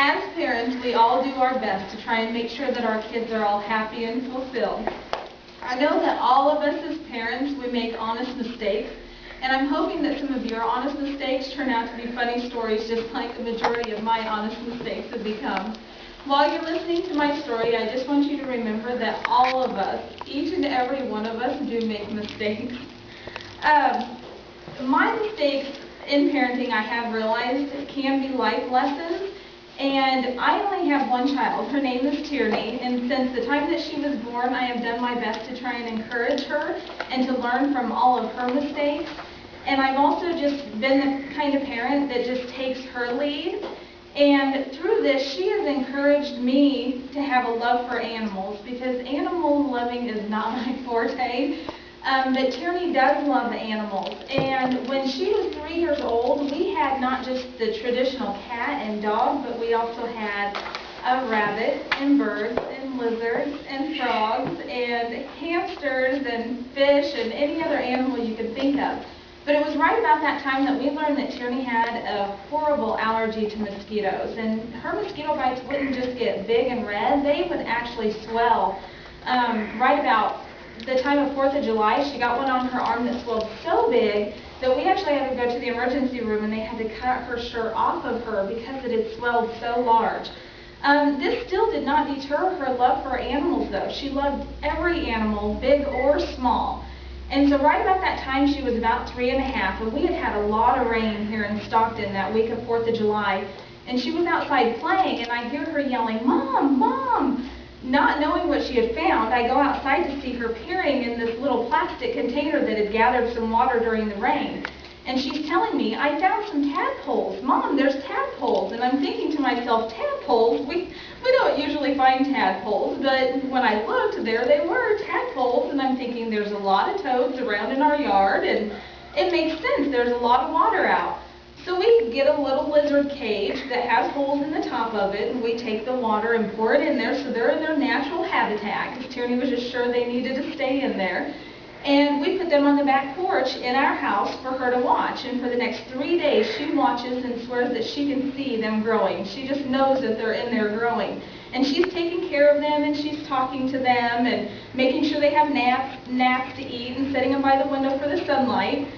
As parents, we all do our best to try and make sure that our kids are all happy and fulfilled. I know that all of us as parents, we make honest mistakes, and I'm hoping that some of your honest mistakes turn out to be funny stories, just like the majority of my honest mistakes have become. While you're listening to my story, I just want you to remember that all of us, each and every one of us, do make mistakes. My mistakes in parenting, I have realized, can be life lessons. And I only have one child. Her name is Tierney, and since the time that she was born, I have done my best to try and encourage her and to learn from all of her mistakes. And I've also just been the kind of parent that just takes her lead. And through this, she has encouraged me to have a love for animals, because animal loving is not my forte. But Tierney does love animals, and when she was 3 years old, we had not just the traditional cat and dog, but we also had a rabbit and birds and lizards and frogs and hamsters and fish and any other animal you could think of. But it was right about that time that we learned that Tierney had a horrible allergy to mosquitoes, and her mosquito bites wouldn't just get big and red, they would actually swell. Right about the time of 4th of July, she got one on her arm that swelled so big that we actually had to go to the emergency room, and they had to cut her shirt off of her because it had swelled so large. This still did not deter her love for animals, though. She loved every animal, big or small. And so right about that time, she was about 3 1/2, and we had had a lot of rain here in Stockton that week of 4th of July. And she was outside playing, and I hear her yelling, "Mom, Mom!" Not knowing what she had found, I go outside to see her peering in this little plastic container that had gathered some water during the rain. And she's telling me, "I found some tadpoles. Mom, there's tadpoles." And I'm thinking to myself, tadpoles? We don't usually find tadpoles, but when I looked, there they were, tadpoles, and I'm thinking there's a lot of toads around in our yard, and it makes sense, there's a lot of water out. So we get a little lizard cage that has holes in the top of it, and we take the water and pour it in there so they're in their natural habitat, because Tierney was just sure they needed to stay in there. And we put them on the back porch in our house for her to watch. And for the next 3 days, she watches and swears that she can see them growing. She just knows that they're in there growing. And she's taking care of them, and she's talking to them and making sure they have naps to eat and setting them by the window for the sunlight.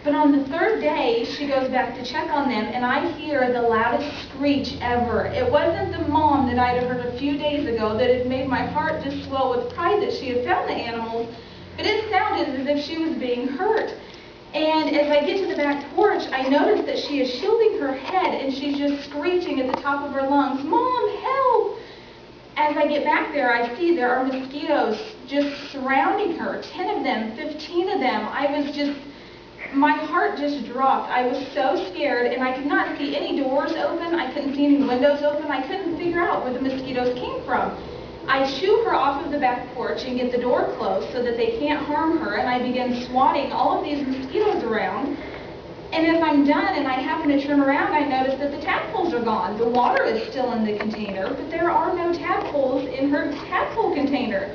But on the 3rd day, she goes back to check on them, and I hear the loudest screech ever. It wasn't the mom that I'd heard a few days ago that had made my heart just swell with pride that she had found the animals, but it sounded as if she was being hurt. And as I get to the back porch, I notice that she is shielding her head, and she's just screeching at the top of her lungs, "Mom, help!" As I get back there, I see there are mosquitoes just surrounding her, 10 of them, 15 of them. My heart just dropped. I was so scared, and I could not see any doors open. I couldn't see any windows open. I couldn't figure out where the mosquitoes came from. I shoo her off of the back porch and get the door closed so that they can't harm her, and I begin swatting all of these mosquitoes around. And as I'm done and I happen to turn around, I notice that the tadpoles are gone. The water is still in the container, but there are no tadpoles in her tadpole container.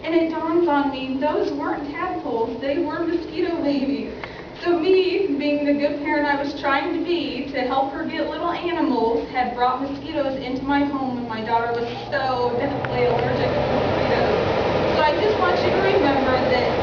And it dawns on me, those weren't tadpoles, they were mosquito babies. So me, being the good parent I was trying to be to help her get little animals, had brought mosquitoes into my home when my daughter was so deathly allergic to mosquitoes. So I just want you to remember that